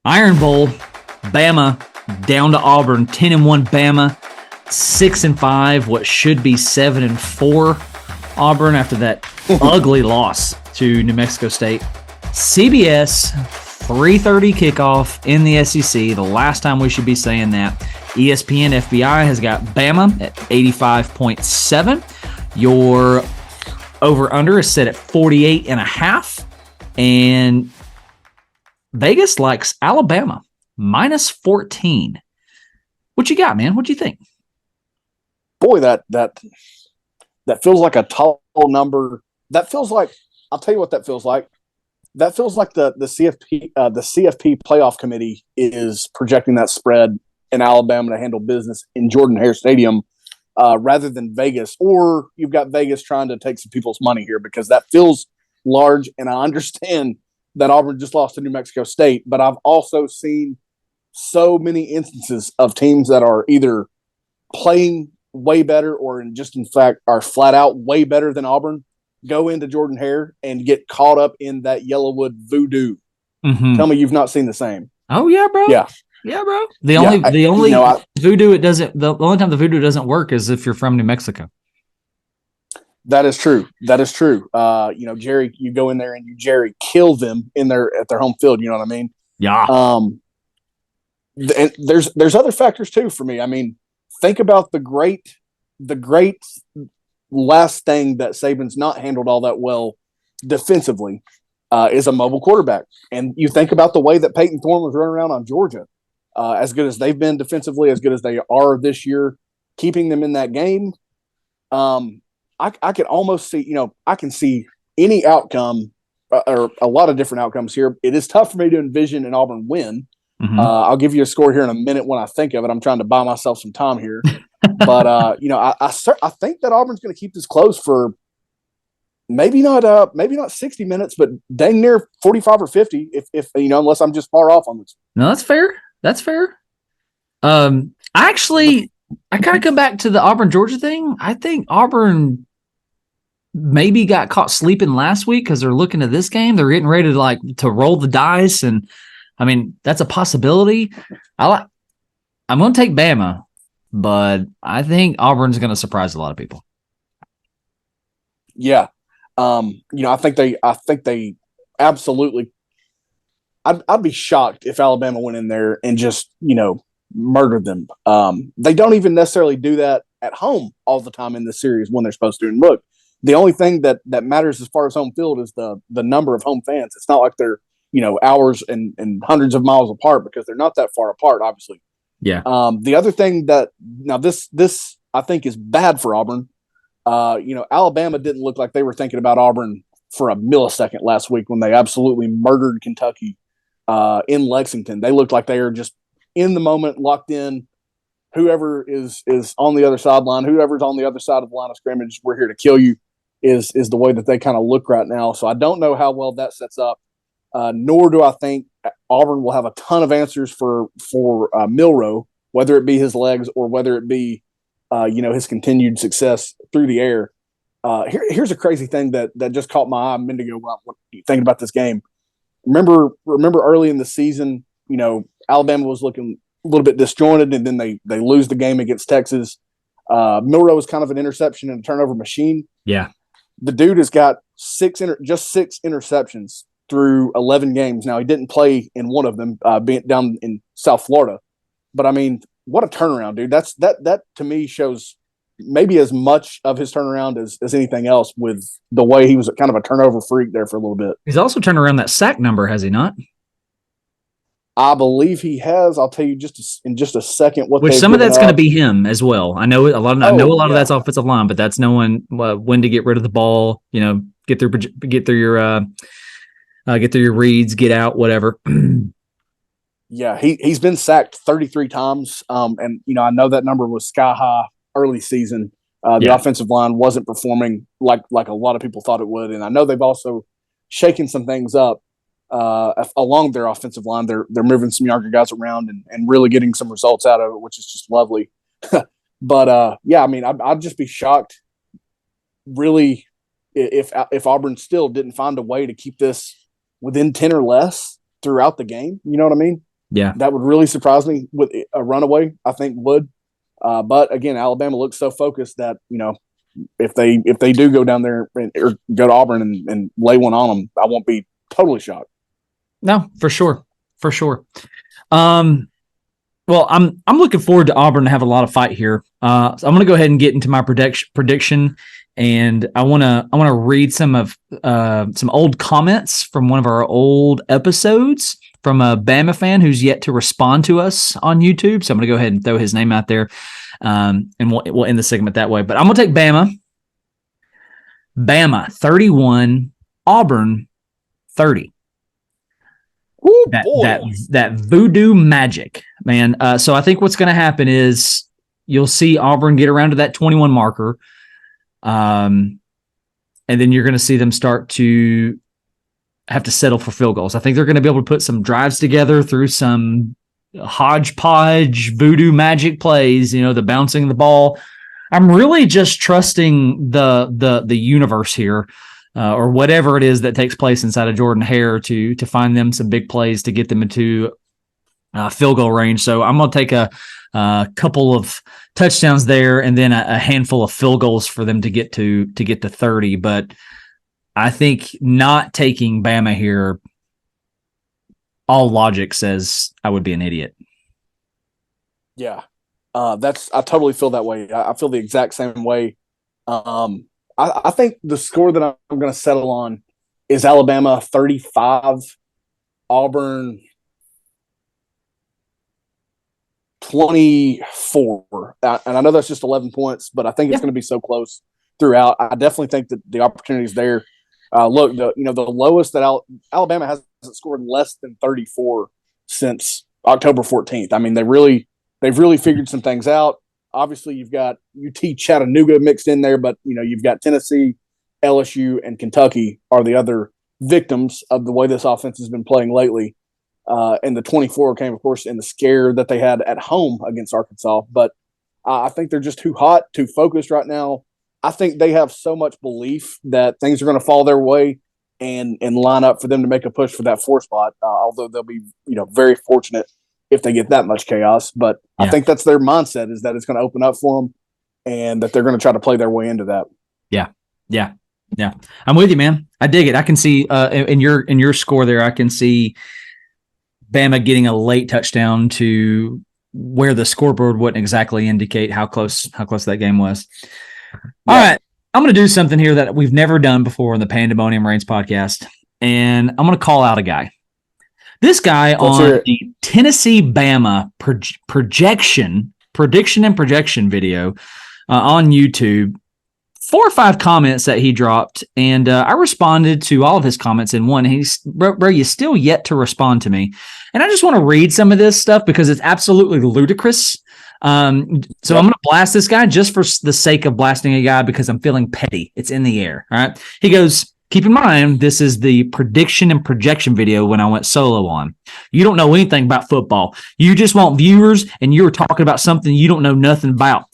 Iron Bowl, Bama down to Auburn, 10-1 Bama, 6-5, what should be 7-4 Auburn after that ugly loss to New Mexico State. CBS, 3:30 kickoff in the SEC. The last time we should be saying that. ESPN FBI has got Bama at 85.7. Your over-under is set at 48.5. And Vegas likes Alabama, minus 14. What you got, man? What do you think? Boy, that feels like a tall number. That feels like, I'll tell you what that feels like. That feels like the CFP playoff committee is projecting that spread in Alabama to handle business in Jordan-Hare Stadium rather than Vegas. Or you've got Vegas trying to take some people's money here because that feels large, and I understand that Auburn just lost to New Mexico State, but I've also seen so many instances of teams that are either playing way better or in fact are flat out way better than Auburn go into Jordan-Hare and get caught up in that Yellowwood voodoo. Mm-hmm. Tell me you've not seen the same. Oh yeah, bro. Yeah, bro. The only voodoo it doesn't. The only time the voodoo doesn't work is if you're from New Mexico. That is true. Jerry, you go in there and Jerry kill them at their home field. You know what I mean? Yeah. And there's other factors too for me. I mean, think about the great last thing that Saban's not handled all that well defensively is a mobile quarterback. And you think about the way that Peyton Thorne was running around on Georgia, as good as they've been defensively, as good as they are this year, keeping them in that game. I can almost see, I can see any outcome or a lot of different outcomes here. It is tough for me to envision an Auburn win. Mm-hmm. I'll give you a score here in a minute when I think of it. I'm trying to buy myself some time here. But, I think that Auburn's going to keep this close for maybe not 60 minutes, but dang near 45 or 50 if unless I'm just far off on this. No, that's fair. That's fair. I kind of come back to the Auburn-Georgia thing. I think Auburn maybe got caught sleeping last week because they're looking at this game. They're getting ready to roll the dice, and I mean that's a possibility. I'm going to take Bama, but I think Auburn's going to surprise a lot of people. Yeah, I think they absolutely. I'd be shocked if Alabama went in there and just murdered them. They don't even necessarily do that at home all the time in the series when they're supposed to. And look, the only thing that matters as far as home field is the number of home fans. It's not like they're hours and hundreds of miles apart because they're not that far apart, obviously. Yeah. The other thing that now this I think is bad for Auburn. Alabama didn't look like they were thinking about Auburn for a millisecond last week when they absolutely murdered Kentucky in Lexington. They looked like they are just in the moment, locked in. Whoever is on the other sideline, whoever's on the other side of the line of scrimmage, we're here to kill you, is the way that they kind of look right now. So I don't know how well that sets up, nor do I think Auburn will have a ton of answers for Milroe, whether it be his legs or whether it be his continued success through the air. Here's a crazy thing that just caught my eye a minute ago when thinking about this game. Remember early in the season, Alabama was looking a little bit disjointed, and then they lose the game against Texas. Milroe was kind of an interception and a turnover machine. Yeah. The dude has got just six interceptions through 11 games. Now, he didn't play in one of them, being down in South Florida. But, I mean, what a turnaround, dude. That to me shows maybe as much of his turnaround as anything else with the way he was kind of a turnover freak there for a little bit. He's also turned around that sack number, has he not? I believe he has. I'll tell you in just a second which some of that's going to be him as well. I know a lot of that's offensive line, but that's knowing when to get rid of the ball. Get through your reads, get out, whatever. Yeah, he's been sacked 33 times, and I know that number was sky high early season. The offensive line wasn't performing like a lot of people thought it would, and I know they've also shaken some things up. Along their offensive line, they're moving some younger guys around and really getting some results out of it, which is just lovely. But I mean, I'd just be shocked, really, if Auburn still didn't find a way to keep this within 10 or less throughout the game. You know what I mean? Yeah. That would really surprise me with a runaway, I think would. But again, Alabama looks so focused that, if they do go down there or go to Auburn and lay one on them, I won't be totally shocked. No, for sure. For sure. Well, I'm looking forward to Auburn to have a lot of fight here. So I'm going to go ahead and get into my prediction, and I want to read some old comments from one of our old episodes from a Bama fan who's yet to respond to us on YouTube. So I'm going to go ahead and throw his name out there, and we'll end the segment that way. But I'm going to take Bama. Bama 31, Auburn 30. Ooh, that voodoo magic, man. So I think what's going to happen is you'll see Auburn get around to that 21 marker, and then you're going to see them start to have to settle for field goals. I think they're going to be able to put some drives together through some hodgepodge voodoo magic plays. The bouncing the ball. I'm really just trusting the universe here. Or whatever it is that takes place inside of Jordan-Hare to find them some big plays to get them into field goal range. So I'm going to take a couple of touchdowns there and then a handful of field goals for them to get to 30. But I think not taking Bama here, all logic says I would be an idiot. Yeah, I totally feel that way. I feel the exact same way. I think the score that I'm going to settle on is Alabama 35, Auburn 24. And I know that's just 11 points, but I think it's going to be so close throughout. I definitely think that the opportunity is there. Look, the lowest that Alabama hasn't scored less than 34 since October 14th. I mean, they've really figured some things out. Obviously, you've got UT Chattanooga mixed in there, but you've got Tennessee, LSU, and Kentucky are the other victims of the way this offense has been playing lately. And the 24 came, of course, in the scare that they had at home against Arkansas. But I think they're just too hot, too focused right now. I think they have so much belief that things are going to fall their way and line up for them to make a push for that 4 spot. Although they'll be very fortunate if they get that much chaos. But I think that's their mindset, is that it's going to open up for them and that they're going to try to play their way into that. Yeah. I'm with you, man. I dig it. I can see in your score there, I can see Bama getting a late touchdown to where the scoreboard wouldn't exactly indicate how close that game was. All right. I'm going to do something here that we've never done before in the Pandemonium Reigns podcast, and I'm going to call out a guy. This guy on the Tennessee Bama prediction and projection video on YouTube, 4 or 5 comments that he dropped, and I responded to all of his comments in one. He's, bro, you still yet to respond to me. And I just want to read some of this stuff because it's absolutely ludicrous. So I'm going to blast this guy just for the sake of blasting a guy because I'm feeling petty. It's in the air. All right. He goes, keep in mind, this is the prediction and projection video when I went solo on. You don't know anything about football. You just want viewers, and you're talking about something you don't know nothing about.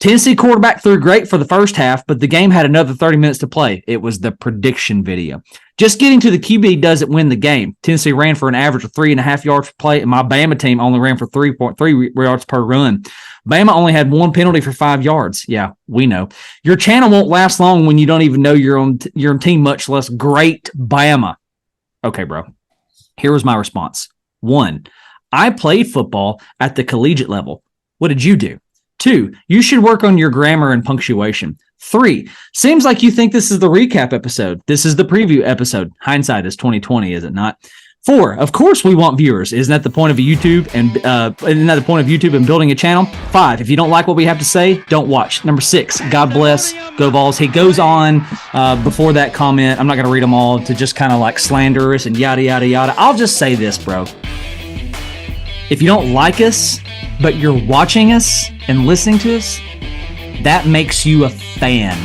Tennessee quarterback threw great for the first half, but the game had another 30 minutes to play. It was the prediction video. Just getting to the QB doesn't win the game. Tennessee ran for an average of 3.5 yards per play, and my Bama team only ran for 3.3 yards per run. Bama only had 1 penalty for 5 yards. Yeah, we know. Your channel won't last long when you don't even know your own team, much less great Bama. Okay, bro. Here was my response. 1, I played football at the collegiate level. What did you do? 2, you should work on your grammar and punctuation. 3, seems like you think this is the recap episode. This is the preview episode. Hindsight is 2020, is it not? 4, of course we want viewers. Isn't that the point of YouTube and building a channel? 5, if you don't like what we have to say, don't watch. Number 6, God bless, go Vols. He goes on before that comment. I'm not going to read them all to just kind of like slander us and yada, yada, yada. I'll just say this, bro. If you don't like us, but you're watching us and listening to us, that makes you a fan.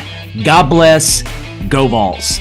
God bless, go Vols.